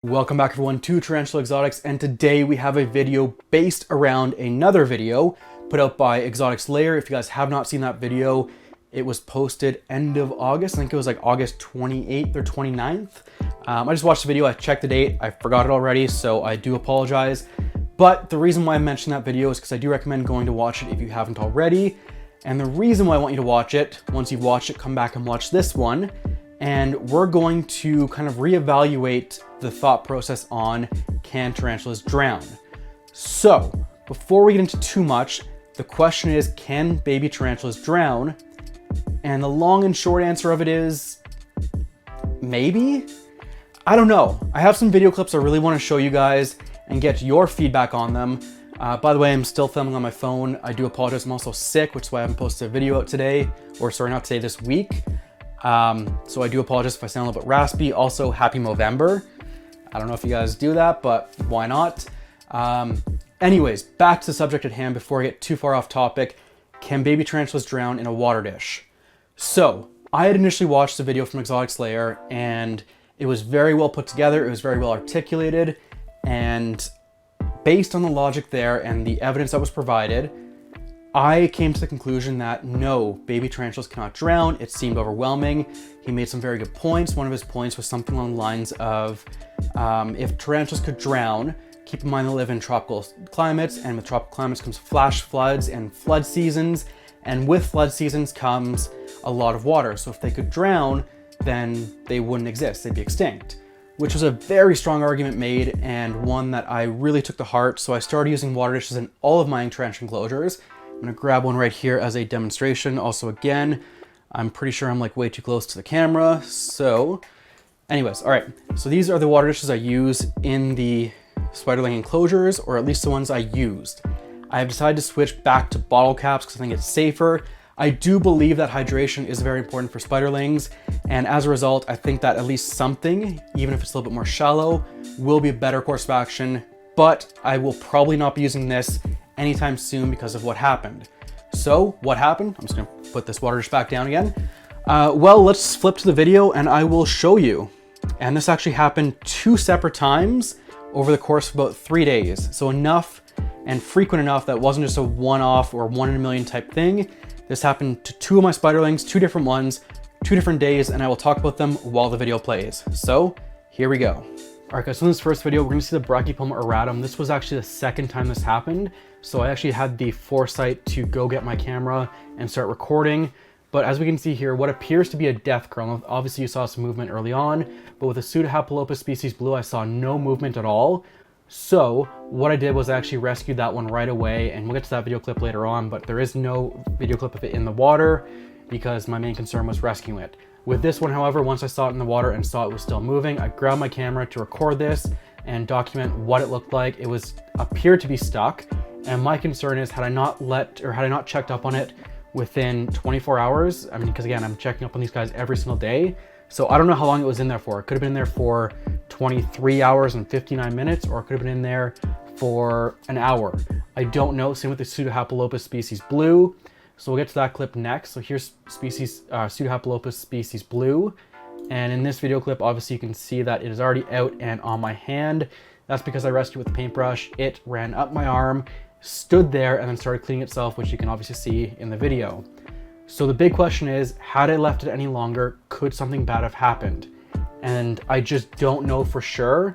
Welcome back everyone to Tarantula Exotics, and today we have a video based around another video put out by Exotics Layer. If you guys have not seen that video, it was posted end of August. I think it was like August 28th or 29th. I just watched the video, I checked the date, I forgot it already, so I do apologize. But the reason why I mentioned that video is because I do recommend going to watch it if you haven't already. And the reason why I want you to watch it, once you've watched it, come back and watch this one. And we're going to kind of reevaluate the thought process on can tarantulas drown? So before we get into too much, the question is, can baby tarantulas drown? And the long and short answer of it is maybe? I don't know. I have some video clips I really want to show you guys and get your feedback on them. By the way, I'm still filming on my phone. I do apologize. I'm also sick, which is why I haven't posted a video out today, or sorry, not today, this week. So I do apologize if I sound a little bit raspy. Also, happy Movember. I don't know if you guys do that, but why not? Anyways, back to the subject at hand before I get too far off topic. Can baby tarantulas drown in a water dish? So I had initially watched the video from Exotics Layer and it was very well put together. It was very well articulated, and based on the logic there and the evidence that was provided, I came to the conclusion that no, baby tarantulas cannot drown. It seemed overwhelming. He made some very good points. One of his points was something along the lines of, if tarantulas could drown, keep in mind they live in tropical climates, and with tropical climates comes flash floods and flood seasons, and with flood seasons comes a lot of water. So if they could drown, then they wouldn't exist, they'd be extinct. Which was a very strong argument made, and one that I really took to heart. So I started using water dishes in all of my tarantula enclosures. I'm gonna grab one right here as a demonstration. Also, again, I'm pretty sure I'm like way too close to the camera. So anyways, all right. So these are the water dishes I use in the Spiderling enclosures, or at least the ones I used. I have decided to switch back to bottle caps because I think it's safer. I do believe that hydration is very important for Spiderlings. And as a result, I think that at least something, even if it's a little bit more shallow, will be a better course of action. But I will probably not be using this anytime soon because of what happened. So what happened? I'm just gonna put this water dish back down again. Well, let's flip to the video and I will show you. And this actually happened 2 separate times over the course of about 3 days. So enough and frequent enough that it wasn't just a one-off or 1 in a million type thing. This happened to 2 of my Spiderlings, 2 different ones, 2 different days, and I will talk about them while the video plays. So here we go. All right guys, so in this first video, we're gonna see the Brachypelma auratum. This was actually the second time this happened. So I actually had the foresight to go get my camera and start recording. But as we can see here, what appears to be a death kernel, obviously you saw some movement early on, but with the Pseudohapalopus species blue, I saw no movement at all. So what I did was I actually rescued that one right away, and we'll get to that video clip later on, but there is no video clip of it in the water because my main concern was rescuing it. With this one, however, once I saw it in the water and saw it was still moving, I grabbed my camera to record this and document what it looked like. It appeared to be stuck, and my concern is had I not checked up on it within 24 hours, I mean, because again, I'm checking up on these guys every single day, so I don't know how long it was in there for. It could have been in there for 23 hours and 59 minutes, or it could have been in there for an hour. I don't know. Same with the Pseudohapalopus species blue. So we'll get to that clip next. So here's Pseudohapalopus species blue. And in this video clip, obviously you can see that it is already out and on my hand. That's because I rescued it with the paintbrush. It ran up my arm, stood there, and then started cleaning itself, which you can obviously see in the video. So the big question is, had I left it any longer, could something bad have happened? And I just don't know for sure,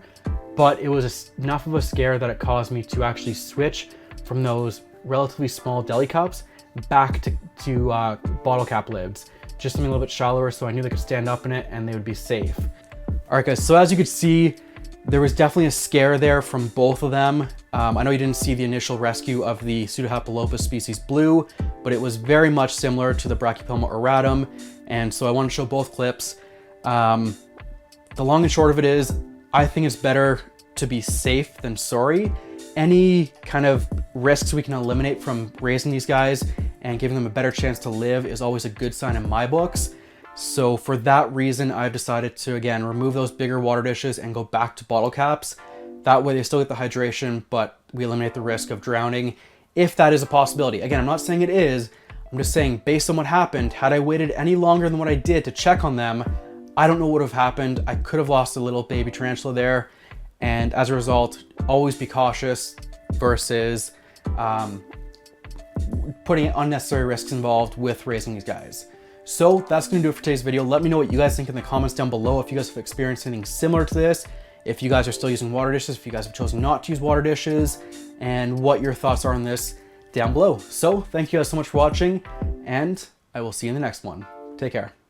but it was enough of a scare that it caused me to actually switch from those relatively small deli cups back to bottle cap lids, just something a little bit shallower so I knew they could stand up in it and they would be safe. All right guys, so as you could see, there was definitely a scare there from both of them. I know you didn't see the initial rescue of the Pseudohapalopus species blue, but it was very much similar to the Brachypelma auratum, and so I want to show both clips. The long and short of it is, I think it's better to be safe than sorry. Any kind of risks we can eliminate from raising these guys and giving them a better chance to live is always a good sign in my books. So for that reason, I've decided to, again, remove those bigger water dishes and go back to bottle caps. That way they still get the hydration, but we eliminate the risk of drowning, if that is a possibility. Again, I'm not saying it is, I'm just saying based on what happened, had I waited any longer than what I did to check on them, I don't know what would have happened. I could have lost a little baby tarantula there, And as a result, always be cautious versus putting unnecessary risks involved with raising these guys. So that's gonna do it for today's video. Let me know what you guys think in the comments down below. If you guys have experienced anything similar to this, if you guys are still using water dishes, if you guys have chosen not to use water dishes, and what your thoughts are on this down below. So thank you guys so much for watching, and I will see you in the next one. Take care.